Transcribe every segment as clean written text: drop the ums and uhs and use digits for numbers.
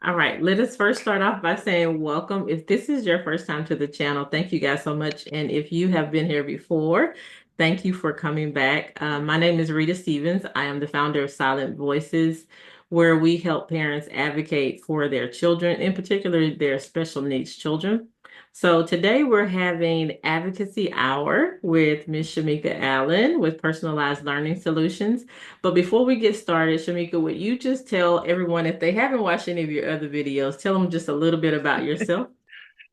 All right, let us first start off by saying welcome. If this is your first time to the channel, thank you guys so much. And if you have been here before, thank you for coming back. My name is Rita Stevens. I am the founder of Silent Voices, where we help parents advocate for their children, in particular their special needs children. So today we're having Advocacy Hour with Ms. Shamika Allen with Personalized Learning Solutions. But before we get started, Shamika, would you just tell everyone, if they haven't watched any of your other videos, tell them just a little bit about yourself?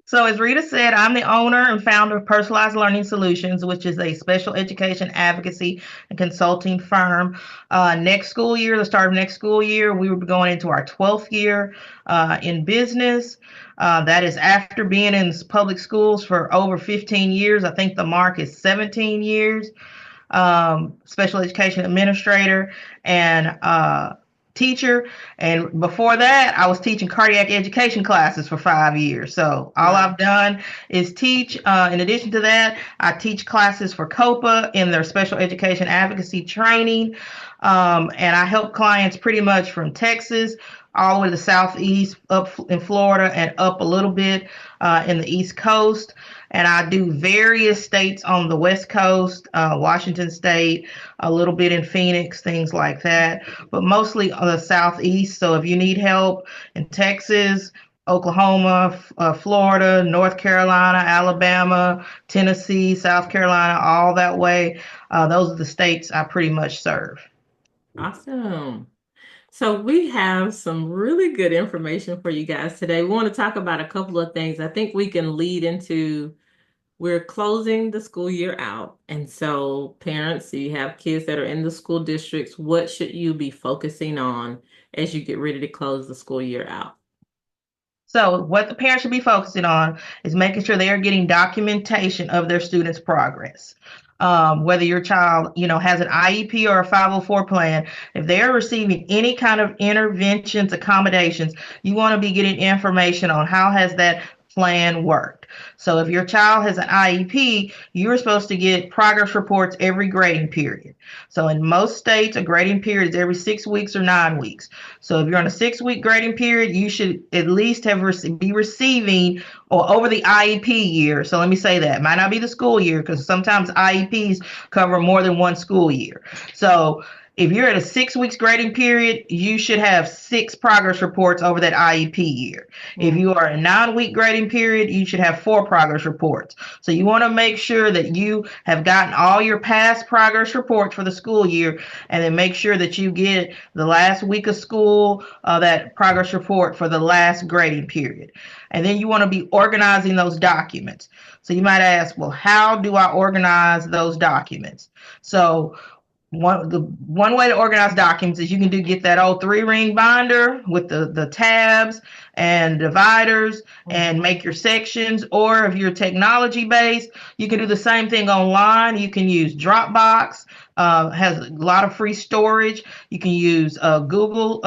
So, as Rita said, I'm the owner and founder of Personalized Learning Solutions, which is a special education advocacy and consulting firm. Next school year, the start of next school year, we will be going into our 12th year in business. That is after being in public schools for over 15 years. I think the mark is 17 years. Special education administrator and teacher. And before that, I was teaching cardiac education classes for 5 years. So all Wow. I've done is teach. In addition to that, I teach classes for COPA in their special education advocacy training. And I help clients pretty much from Texas all the way to the southeast, up in Florida, and up a little bit in the East Coast. And I do various states on the West Coast, Washington State, a little bit in Phoenix, things like that, but mostly on the Southeast. So if you need help in Texas, Oklahoma, Florida, North Carolina, Alabama, Tennessee, South Carolina, all that way, those are the states I pretty much serve. Awesome. So we have some really good information for you guys today. We want to talk about a couple of things. I think we can lead into we're closing the school year out. And so parents, you have kids that are in the school districts, what should you be focusing on as you get ready to close the school year out? So, what the parents should be focusing on is making sure they are getting documentation of their students' progress. Whether your child, has an IEP or a 504 plan, if they are receiving any kind of interventions, accommodations, you want to be getting information on how has that plan worked. So if your child has an IEP, you're supposed to get progress reports every grading period. So in most states, a grading period is every 6 weeks or 9 weeks. So if you're on a 6 week grading period, you should at least be receiving or over the IEP year. So let me say that. It might not be the school year because sometimes IEPs cover more than one school year. So if you're at a 6 weeks grading period, you should have six progress reports over that IEP year. If Mm. you are a 9 week grading period, you should have four progress reports. So you want to make sure that you have gotten all your past progress reports for the school year, and then make sure that you get the last week of school, that progress report for the last grading period. And then you want to be organizing those documents. So you might ask, well, how do I organize those documents? So one way to organize documents is you can get that old three ring binder with the tabs and dividers and Mhm. make your sections. Or if you're technology based, you can do the same thing online. You can use Dropbox, has a lot of free storage. You can use Google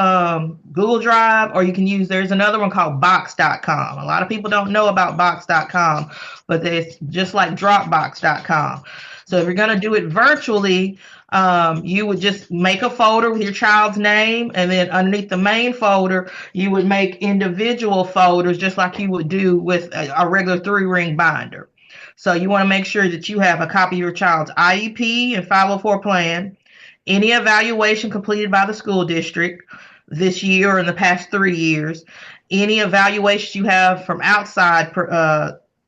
Drive, or you can use, there's another one called Box.com. A lot of people don't know about Box.com, but it's just like Dropbox.com. So if you're going to do it virtually, you would just make a folder with your child's name, and then underneath the main folder, you would make individual folders just like you would do with a regular three ring binder. So you want to make sure that you have a copy of your child's IEP and 504 plan, any evaluation completed by the school district this year or in the past 3 years, any evaluations you have from outside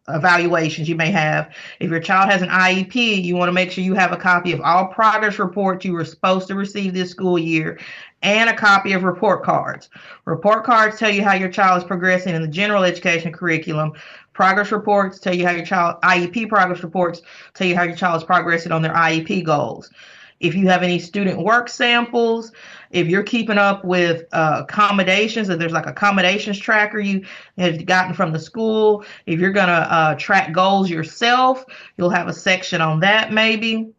evaluations you may have. If your child has an IEP, you want to make sure you have a copy of all progress reports you were supposed to receive this school year, and a copy of report cards. Report cards tell you how your child is progressing in the general education curriculum. Progress reports tell you how your child, IEP progress reports tell you how your child is progressing on their IEP goals. If you have any student work samples, if you're keeping up with accommodations, if there's like accommodations tracker you have gotten from the school, if you're going to track goals yourself, you'll have a section on that maybe.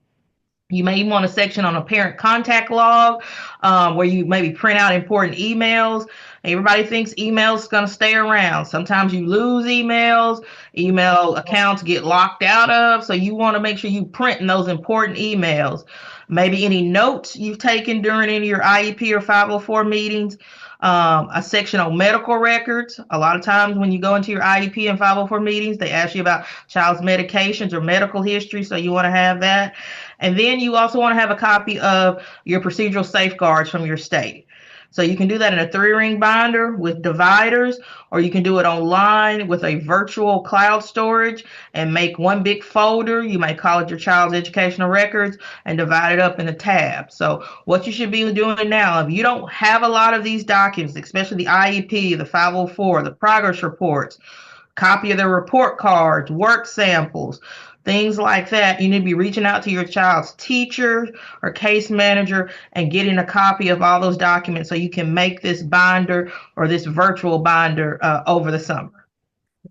You may want a section on a parent contact log, where you maybe print out important emails. Everybody thinks emails going to stay around. Sometimes you lose emails, email accounts get locked out of. So you want to make sure you print in those important emails. Maybe any notes you've taken during any of your IEP or 504 meetings. A section on medical records. A lot of times when you go into your IEP and 504 meetings, they ask you about child's medications or medical history. So you want to have that. And then you also want to have a copy of your procedural safeguards from your state. So you can do that in a 3-ring binder with dividers, or you can do it online with a virtual cloud storage and make one big folder. You might call it your child's educational records and divide it up in a tab. So what you should be doing now, if you don't have a lot of these documents, especially the IEP, the 504, the progress reports, copy of their report cards, work samples, things like that. You need to be reaching out to your child's teacher or case manager and getting a copy of all those documents so you can make this binder or this virtual binder over the summer.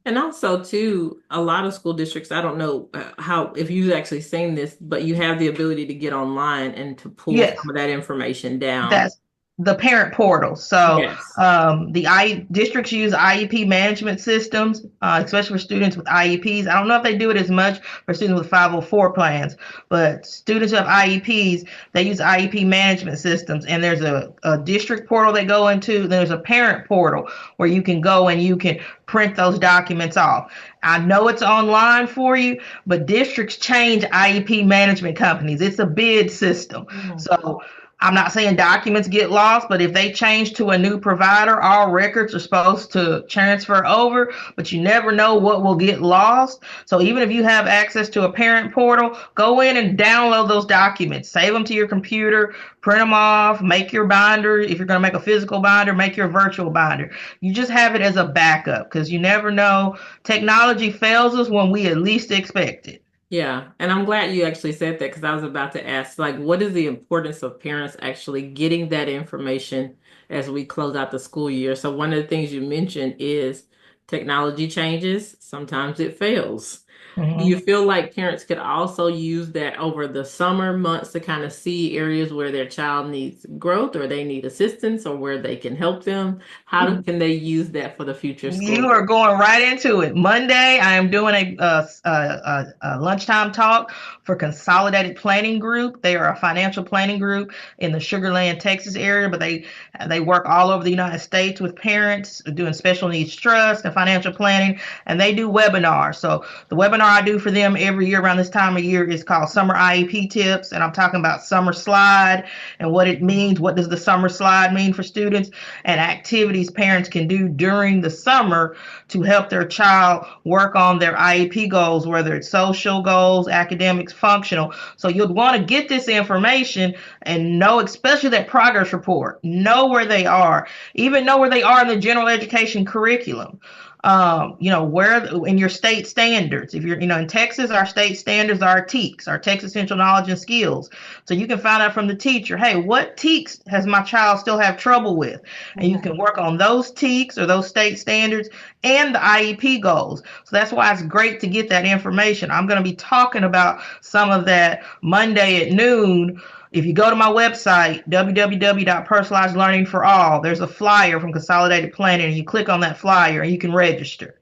And also, too, a lot of school districts, I don't know how, if you've actually seen this, but you have the ability to get online and to pull Yes. some of that information down. That's the parent portal. So Yes. the districts use IEP management systems, especially for students with IEPs. I don't know if they do it as much for students with 504 plans, but students who have IEPs, they use IEP management systems. And there's a district portal they go into. There's a parent portal where you can go and you can print those documents off. I know it's online for you, but districts change IEP management companies. It's a bid system. Mhm. So I'm not saying documents get lost, but if they change to a new provider, all records are supposed to transfer over, but you never know what will get lost. So even if you have access to a parent portal, go in and download those documents, save them to your computer, print them off, make your binder. If you're going to make a physical binder, make your virtual binder. You just have it as a backup because you never know. Technology fails us when we at least expect it. Yeah, and I'm glad you actually said that because I was about to ask, like, what is the importance of parents actually getting that information as we close out the school year? So one of the things you mentioned is technology changes, sometimes it fails. Do you Mhm. feel like parents could also use that over the summer months to kind of see areas where their child needs growth or they need assistance or where they can help them? Can they use that for the future school You are year? going right into it. Monday, I am doing a lunchtime talk for Consolidated Planning Group. They are a financial planning group in the Sugar Land, Texas area, but they work all over the United States with parents doing special needs trust and financial planning, and they do webinars. So the webinar I do for them every year around this time of year is called Summer IEP Tips, and I'm talking about summer slide and what it means. What does the summer slide mean for students? And activities parents can do during the summer to help their child work on their IEP goals, whether it's social goals, academics, functional. So you'll want to get this information and know, especially that progress report, know where they are, even know where they are in the general education curriculum. Where in your state standards. If you're, in Texas, our state standards are our TEKS, our Texas Essential Knowledge and Skills. So you can find out from the teacher, hey, what TEKS has my child still have trouble with? And you can work on those TEKS or those state standards and the IEP goals. So that's why it's great to get that information. I'm going to be talking about some of that Monday at noon. If you go to my website, www.personalizedlearningforall, there's a flyer from Consolidated Planning, and you click on that flyer and you can register.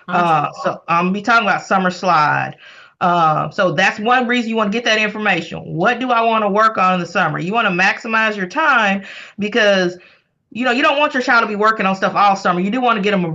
Awesome. So I'm gonna be talking about summer slide. So that's one reason you want to get that information. What do I want to work on in the summer? You want to maximize your time because you don't want your child to be working on stuff all summer. You do want to give them a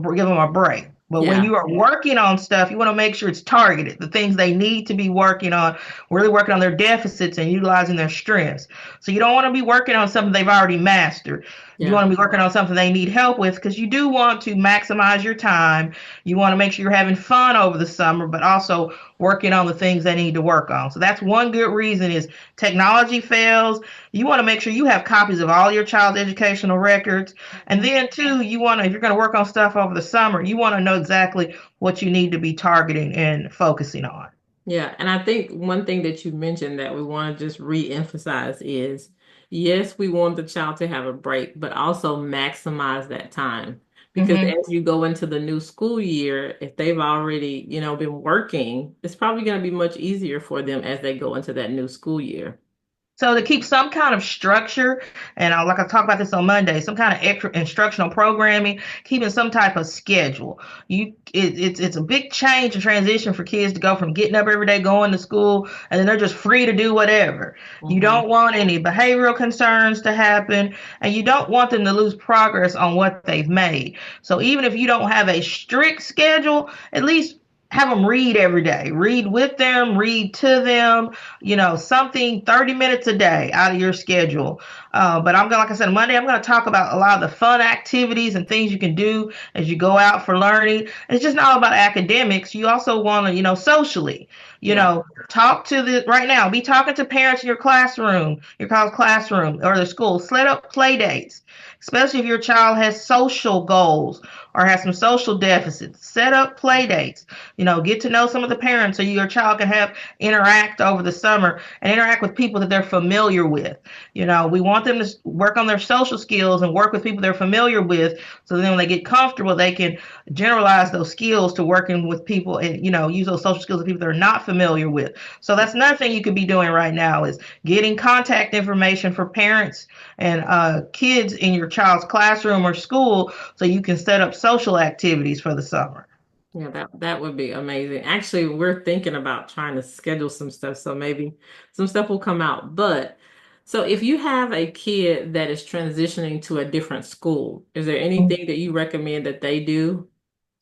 break. But when Yeah. you are working on stuff, you want to make sure it's targeted, the things they need to be working on, really working on their deficits and utilizing their strengths. So you don't want to be working on something they've already mastered. You Yeah. want to be working on something they need help with because you do want to maximize your time. You want to make sure you're having fun over the summer, but also working on the things they need to work on. So that's one good reason is technology fails. You want to make sure you have copies of all your child's educational records. And then too, if you're going to work on stuff over the summer, you want to know exactly what you need to be targeting and focusing on. Yeah, and I think one thing that you mentioned that we want to just re-emphasize is yes, we want the child to have a break, but also maximize that time. Because Mm-hmm. as you go into the new school year, if they've already, been working, it's probably going to be much easier for them as they go into that new school year. So to keep some kind of structure, and like I talked about this on Monday, some kind of extra instructional programming, keeping some type of schedule. It's a big change and transition for kids to go from getting up every day, going to school, and then they're just free to do whatever. You Hmm. don't want any behavioral concerns to happen, and you don't want them to lose progress on what they've made. So even if you don't have a strict schedule, at least have them read every day. Read with them, read to them, something 30 minutes a day out of your schedule. But I'm going, like I said, Monday, I'm going to talk about a lot of the fun activities and things you can do as you go out for learning. It's just not all about academics. You also want to, socially, Yeah. talk to right now, be talking to parents in your classroom, your college classroom or the school. Set up play dates, especially if your child has social goals or has some social deficits. Set up play dates. Get to know some of the parents so your child can have interact over the summer and interact with people that they're familiar with. We want them to work on their social skills and work with people they're familiar with, so then when they get comfortable, they can generalize those skills to working with people and, use those social skills with people they're not familiar with. So that's another thing you could be doing right now is getting contact information for parents and kids in your child's classroom or school so you can set up social activities for the summer. Yeah, that would be amazing. Actually, we're thinking about trying to schedule some stuff, so maybe some stuff will come out. But so if you have a kid that is transitioning to a different school, is there anything that you recommend that they do?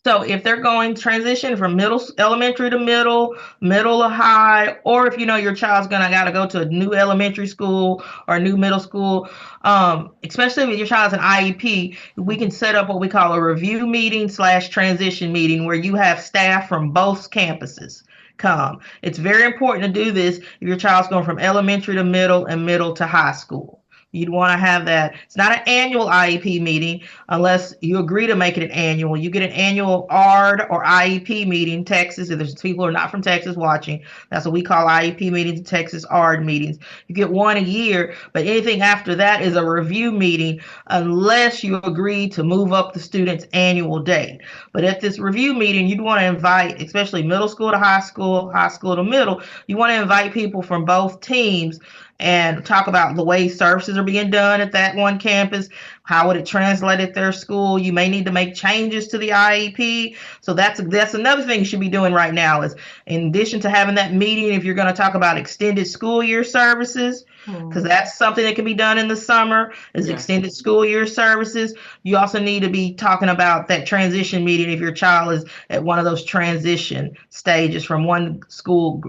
So if they're going transition from elementary to middle to high, or if your child's gonna gotta go to a new elementary school or a new middle school, especially if your child's an IEP, we can set up what we call a review meeting slash transition meeting where you have staff from both campuses come. It's very important to do this if your child's going from elementary to middle and middle to high school. You'd want to have that. It's not an annual IEP meeting unless you agree to make it an annual. You get an annual ARD or IEP meeting, Texas. If there's people who are not from Texas watching, that's what we call IEP meetings, Texas ARD meetings. You get one a year, but anything after that is a review meeting unless you agree to move up the student's annual date. But at this review meeting, you'd want to invite, especially middle school to high school to middle, you want to invite people from both teams and talk about the way services are being done at that one campus. How would it translate at their school? You may need to make changes to the IEP. So that's another thing you should be doing right now is in addition to having that meeting, if you're going to talk about extended school year services, because Hmm. that's something that can be done in the summer is Yeah. extended school year services. You also need to be talking about that transition meeting if your child is at one of those transition stages from one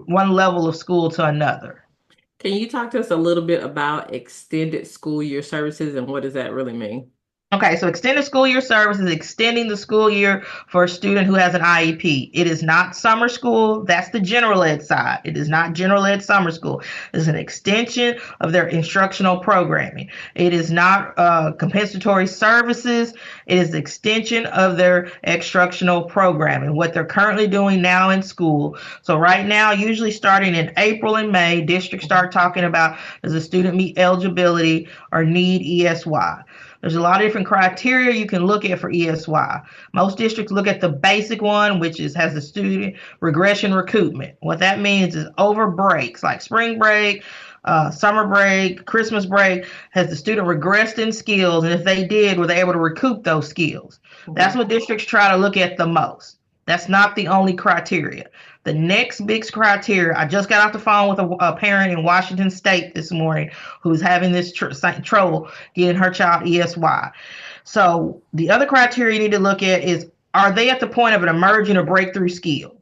level of school to another. Can you talk to us a little bit about extended school year services and what does that really mean? Okay, so extended school year service is extending the school year for a student who has an IEP. It is not summer school. That's the general ed side. It is not general ed summer school. It's an extension of their instructional programming. It is not compensatory services. It is the extension of their instructional programming, what they're currently doing now in school. So right now, usually starting in April and May, districts start talking about does a student meet eligibility or need ESY. There's a lot of different criteria you can look at for ESY. Most districts look at the basic one, which has the student regression recoupment. What that means is over breaks like spring break, summer break, Christmas break, has the student regressed in skills? And if they did, were they able to recoup those skills? That's Mhm. what districts try to look at the most. That's not the only criteria. The next big criteria, I just got off the phone with a parent in Washington State this morning who's having this trouble getting her child ESY. So the other criteria you need to look at is are they at the point of an emerging or breakthrough skill?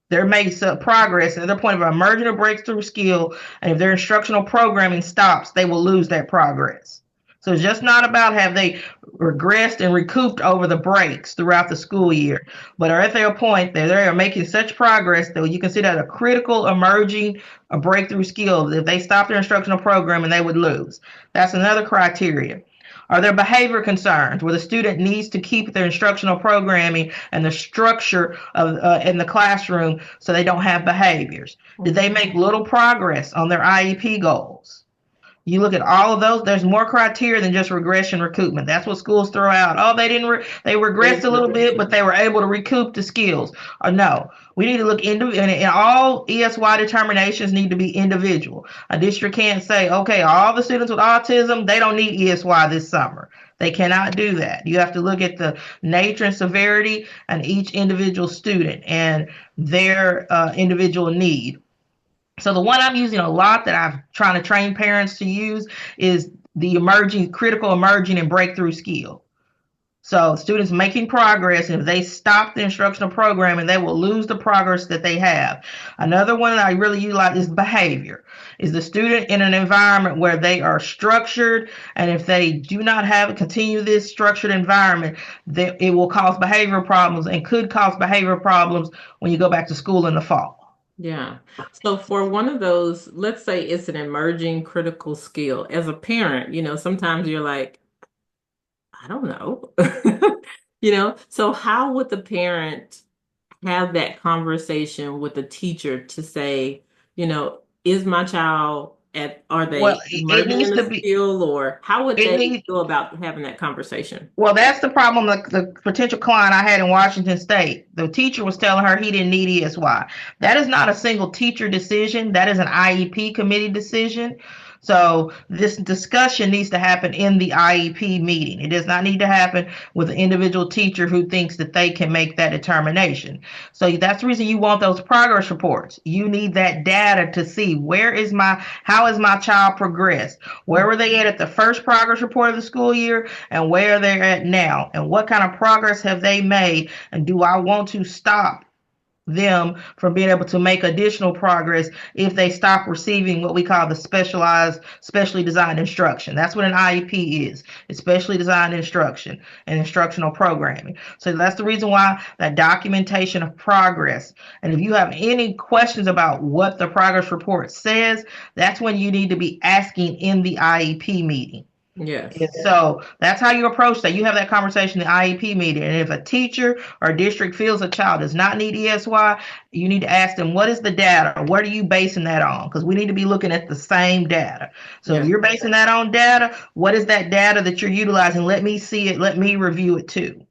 They're making some progress at their point of an emerging or breakthrough skill, and if their instructional programming stops, they will lose that progress. So it's just not about have they regressed and recouped over the breaks throughout the school year, but are at their point that they are making such progress that you consider that a critical emerging a breakthrough skill. If they stop their instructional programming, they would lose. That's another criteria. Are there behavior concerns where the student needs to keep their instructional programming and the structure of in the classroom so they don't have behaviors? Did they Mhm. make little progress on their IEP goals? You look at all of those, there's more criteria than just regression recoupment. That's what schools throw out. Oh, they regressed There's a little bit, but regression. they were able to recoup the skills. Or no, we need to look into, and all ESY determinations need to be individual. A district can't say, okay, all the students with autism, they don't need ESY this summer. They cannot do that. You have to look at the nature and severity and each individual student and their individual need. So the one I'm using a lot that I'm trying to train parents to use is the emerging, critical emerging and breakthrough skill. So students making progress, and if they stop the instructional programming, they will lose the progress that they have. Another one that I really utilize is behavior. Is the student in an environment where they are structured, and if they do not have continue this structured environment, it will cause behavioral problems and could cause behavioral problems when you go back to school in the fall. Yeah. So for one of those, let's say it's an emerging critical skill. As a parent, sometimes you're like, I don't know. So how would the parent have that conversation with the teacher to say, is my child are Well, they it emerging needs in a to be. skill, or how would It they needs go about having that conversation? Well, that's the problem. The potential client I had in Washington State, the teacher was telling her he didn't need ESY. That is not a single teacher decision. That is an IEP committee decision. So this discussion needs to happen in the IEP meeting. It does not need to happen with an individual teacher who thinks that they can make that determination. So that's the reason you want those progress reports. You need that data to see how is my child progressed? Where were they at the first progress report of the school year? And where they're at now, and what kind of progress have they made, and do I want to stop them from being able to make additional progress if they stop receiving what we call the specially designed instruction. That's what an IEP is. It's specially designed instruction and instructional programming. So that's the reason why that documentation of progress. And if you have any questions about what the progress report says, that's when you need to be asking in the IEP meeting. And Yes. so that's how you approach that. You have that conversation in the IEP meeting. And if a teacher or a district feels a child does not need ESY, you need to ask them, what is the data? What are you basing that on? Because we need to be looking at the same data. So if Yes. you're basing that on data, what is that data that you're utilizing? Let me see it. Let me review it too.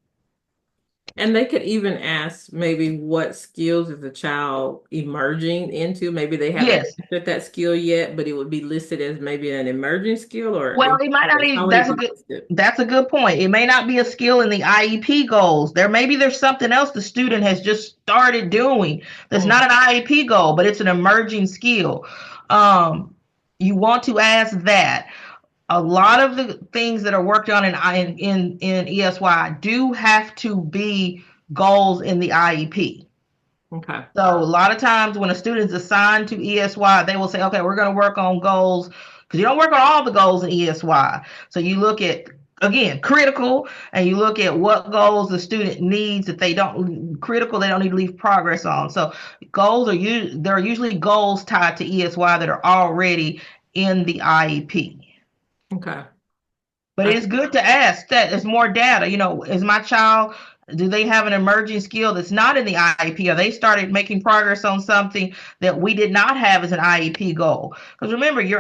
And they could even ask maybe what skills is the child emerging into. Maybe they haven't Yes. mastered that skill yet, but it would be listed as maybe an emerging skill, or Well, it might not how even. would it be listed? That's a good point. It may not be a skill in the IEP goals. There's something else the student has just started doing that's not Mm, an IEP goal, but it's an emerging skill. Um, you want to ask that. A lot of the things that are worked on in ESY do have to be goals in the IEP. okay. So a lot of times when a student is assigned to ESY, they will say, okay, we're going to work on goals because you don't work on all the goals in ESY. So you look at, again, critical, and you look at what goals the student needs that they don't need to leave progress on. So there are usually goals tied to ESY that are already in the IEP. Okay. But I, it's good to ask that there's more data. Is my child, do they have an emerging skill that's not in the IEP? Or they started making progress on something that we did not have as an IEP goal? Because remember, you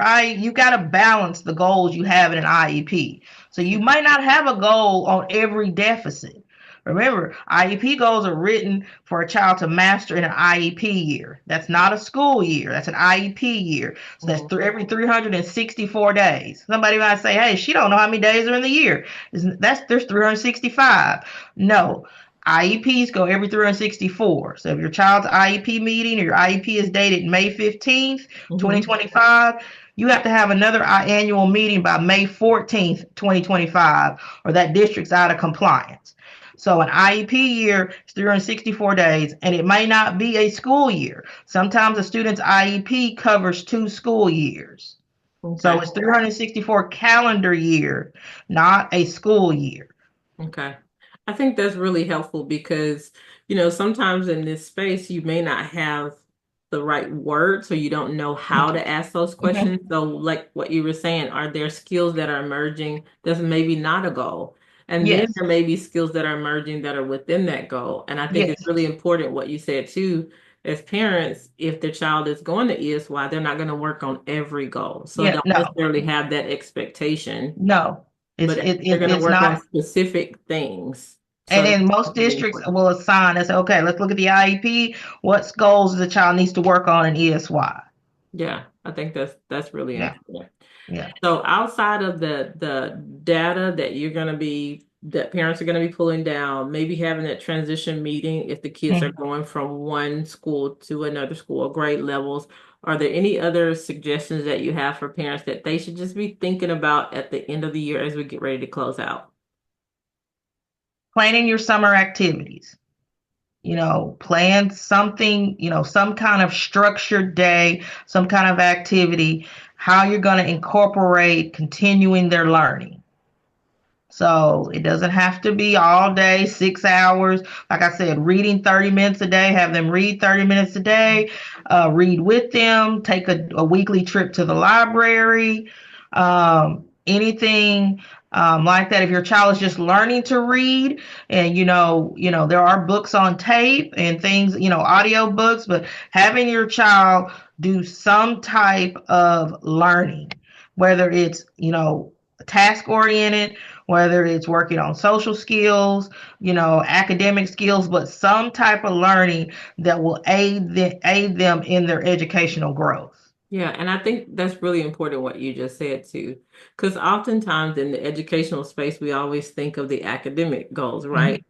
got to balance the goals you have in an IEP. So you might not have a goal on every deficit. Remember, IEP goals are written for a child to master in an IEP year. That's not a school year. That's an IEP year. So that's mhm. every 364 days. Somebody might say, "Hey, she don't know how many days are in the year." There's 365. No, IEPs go every 364. So if your child's IEP meeting or your IEP is dated May 15th, Mhm. 2025, you have to have another annual meeting by May 14th, 2025, or that district's out of compliance. So an IEP year is 364 days, and it may not be a school year. Sometimes a student's IEP covers 2 school years. So Okay. it's 364 calendar year, not a school year. Okay. I think that's really helpful because, sometimes in this space, you may not have the right words, so you don't know how to ask those Mhm. questions. So, like what you were saying, are there skills that are emerging that's maybe not a goal? And then Yes, there may be skills that are emerging that are within that goal. And I think it's yes, really important what you said too. as parents, if their child is going to ESY, they're not going to work on every goal. So Yeah, don't no, necessarily have that expectation, no. but they're going to It's work on not. specific things. And So then most that's really districts important. will assign and say, okay, let's look at the IEP. What goals the child needs to work on in ESY? Yeah, I think that's really Yeah, important. yeah. So outside of the data that that parents are going to be pulling down, maybe having that transition meeting if the kids are Mhm. going from one school to another school, grade levels, are there any other suggestions that you have for parents that they should just be thinking about at the end of the year as we get ready to close out? Planning your summer activities. Plan something, some kind of structured day, some kind of activity, how you're going to incorporate continuing their learning. So it doesn't have to be all day, 6 hours. Like I said, reading 30 minutes a day, have them read 30 minutes a day, read with them, take a weekly trip to the library, anything like that. If your child is just learning to read and there are books on tape and things, audio books, but having your child do some type of learning, whether it's, task oriented, whether it's working on social skills, academic skills, but some type of learning that will aid them in their educational growth. Yeah, and I think that's really important what you just said too. Because oftentimes in the educational space, we always think of the academic goals, Mm-hmm. right?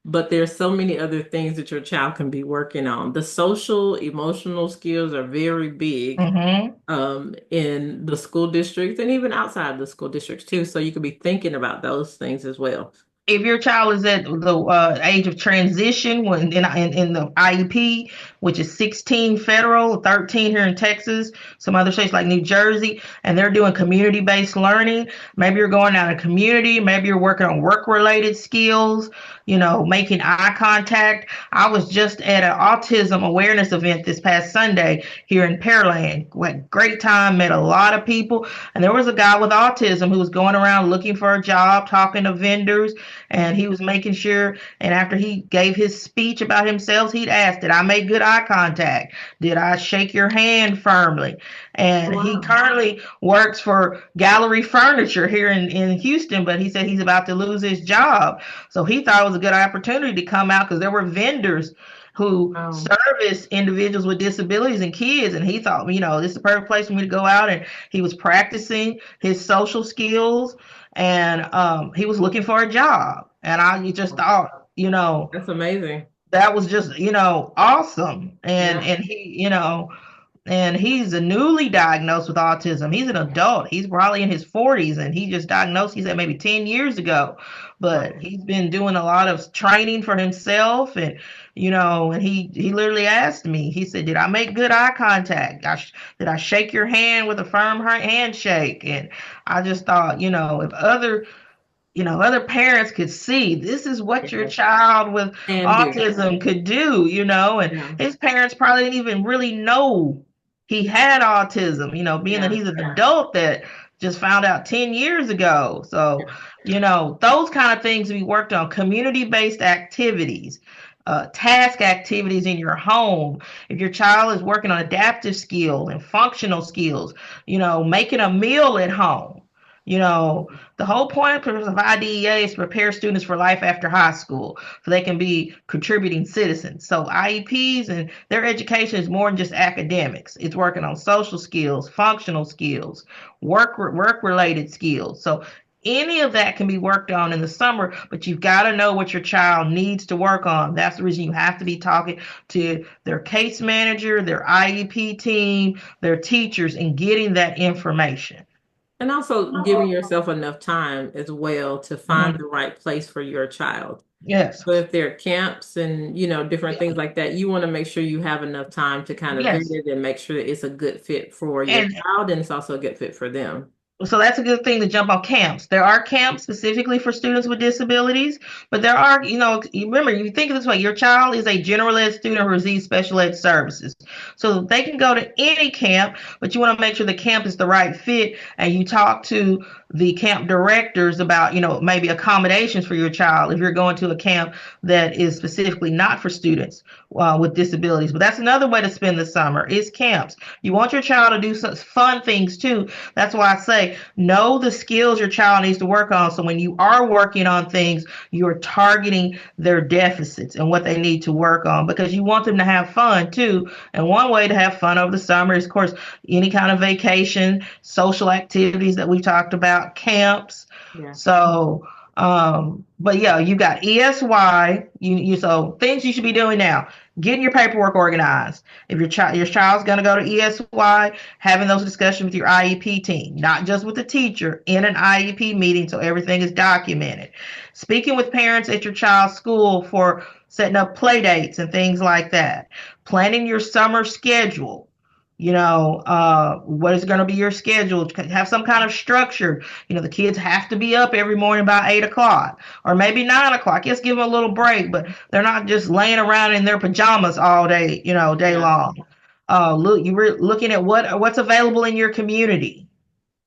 But there's so many other things that your child can be working on. The social, emotional skills are very big Mm-hmm. in the school districts and even outside the school districts too. So you could be thinking about those things as well. If your child is at the age of transition when in the IEP, which is 16 federal, 13 here in Texas, some other states like New Jersey, and they're doing community-based learning, maybe you're going out in a community, maybe you're working on work-related skills, making eye contact. I was just at an autism awareness event this past Sunday here in Pearland. Had great time, met a lot of people, and there was a guy with autism who was going around looking for a job, talking to vendors, and he was making sure. And after he gave his speech about himself, he'd asked, "Did I make good eye contact? Did I shake your hand firmly?" Oh, And he wow. currently works for Gallery Furniture here in Houston, but he said he's about to lose his job. So he thought it was a good opportunity to come out because there were vendors who Wow. service individuals with disabilities and kids. And he thought, this is the perfect place for me to go out. And he was practicing his social skills, and he was looking for a job. And I just thought, That's amazing. that was just, awesome. And Yeah. and he, and he's a newly diagnosed with autism. He's an adult. He's probably in his 40s, and he just diagnosed, he said, maybe 10 years ago. But Wow. he's been doing a lot of training for himself. And, and he literally asked me, he said, "Did I make good eye contact? Did I shake your hand with a firm handshake?" And I just thought, if other parents could see this is what your Yeah. child with And do. autism could do, and Yeah. his parents probably didn't even really know he had autism, being that Yeah. he's an adult that just found out 10 years ago. So, Yeah. those kind of things we worked on, community-based activities, task activities in your home. If your child is working on adaptive skills and functional skills, making a meal at home. The whole point of IDEA is to prepare students for life after high school so they can be contributing citizens. So IEPs and their education is more than just academics. It's working on social skills, functional skills, work related skills. So any of that can be worked on in the summer, but you've got to know what your child needs to work on. That's the reason you have to be talking to their case manager, their IEP team, their teachers, and getting that information. And also giving yourself enough time as well to find Mhm. the right place for your child. Yes. So if there are camps and, different things like that, you want to make sure you have enough time to kind of vet Yes. it and make sure that it's a good fit for your And child and it's also a good fit for them. so that's a good thing to jump on camps. There are camps specifically for students with disabilities, but there are, you remember, you think of this way, your child is a general ed student who receives special ed services. So they can go to any camp, but you want to make sure the camp is the right fit, and you talk to the camp directors about, maybe accommodations for your child if you're going to a camp that is specifically not for students with disabilities. But that's another way to spend the summer is camps. You want your child to do some fun things too. That's why I say know the skills your child needs to work on. So when you are working on things, you're targeting their deficits and what they need to work on because you want them to have fun too. And one way to have fun over the summer is, of course, any kind of vacation, social activities that we talked about, camps. Yeah. So, but yeah, you got ESY. So things you should be doing now. Getting your paperwork organized. If your child's going to go to ESY, having those discussions with your IEP team, not just with the teacher in an IEP meeting, so everything is documented. Speaking with parents at your child's school for setting up play dates and things like that. Planning your summer schedule. What is going to be your schedule? Have some kind of structure. The kids have to be up every morning by 8 o'clock or maybe 9 o'clock. Yes, give them a little break, but they're not just laying around in their pajamas all day, day Yeah. long. You were looking at what's available in your community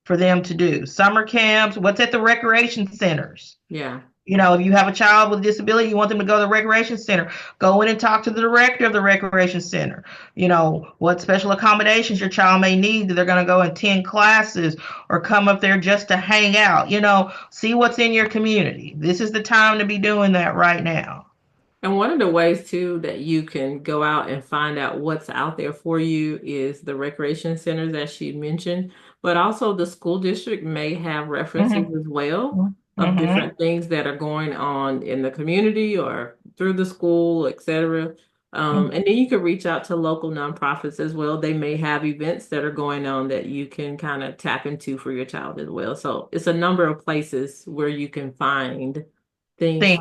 for them to do. Summer camps, what's at the recreation centers. Yeah. If you have a child with a disability, you want them to go to the recreation center, go in and talk to the director of the recreation center. What special accommodations your child may need that they're going to go and attend classes or come up there just to hang out. See what's in your community. This is the time to be doing that right now. And one of the ways too that you can go out and find out what's out there for you is the recreation centers that she mentioned, but also the school district may have references Mm-hmm. as well of Mm-hmm. different things that are going on in the community or through the school, etc. And then you could reach out to local nonprofits as well. They may have events that are going on that you can kind of tap into for your child as well. So it's a number of places where you can find things Things.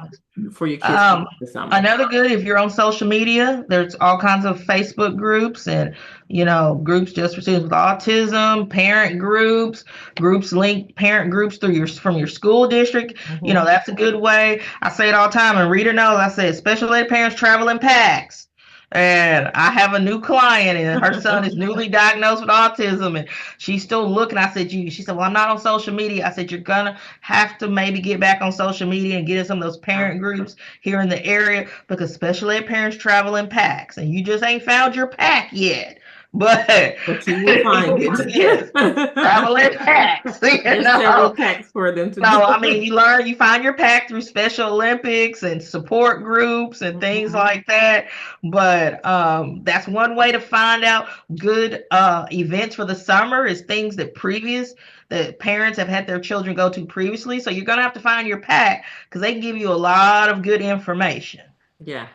for your kids to do Um, this summer. Another good, if you're on social media, there's all kinds of Facebook groups and, groups just for students with autism, parent groups, groups linked parent groups from your school district. Mhm. That's a good way. I say it all the time, and Rita knows. I say special ed parents travel in packs. And I have a new client, and her son is newly diagnosed with autism, and she's still looking. I said, she said, well, I'm not on social media. I said, you're gonna have to maybe get back on social media and get in some of those Yeah. parent groups here in the area because special ed parents travel in packs, and you just ain't found your pack yet. But But you will find it. yes, travel in packs. There's several packs for them to So, I do. mean, you find your pack through Special Olympics and support groups and things Mhm. like that. But that's one way to find out good events for the summer is things that parents have had their children go to previously. So you're gonna have to find your pack because they can give you a lot of good information. Yeah,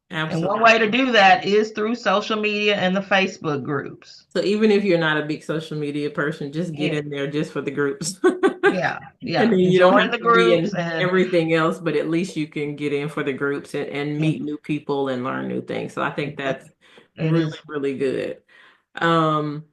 And one way to absolutely. do that is through social media and the Facebook groups. So even if you're not a big social media person, just get Yeah, in there just for the groups. yeah, And yeah. then you don't Join have the to be groups in and everything else, but at least you can get in for the groups and and, meet new people and learn new things. So I think and that's it really, is. really good. Um,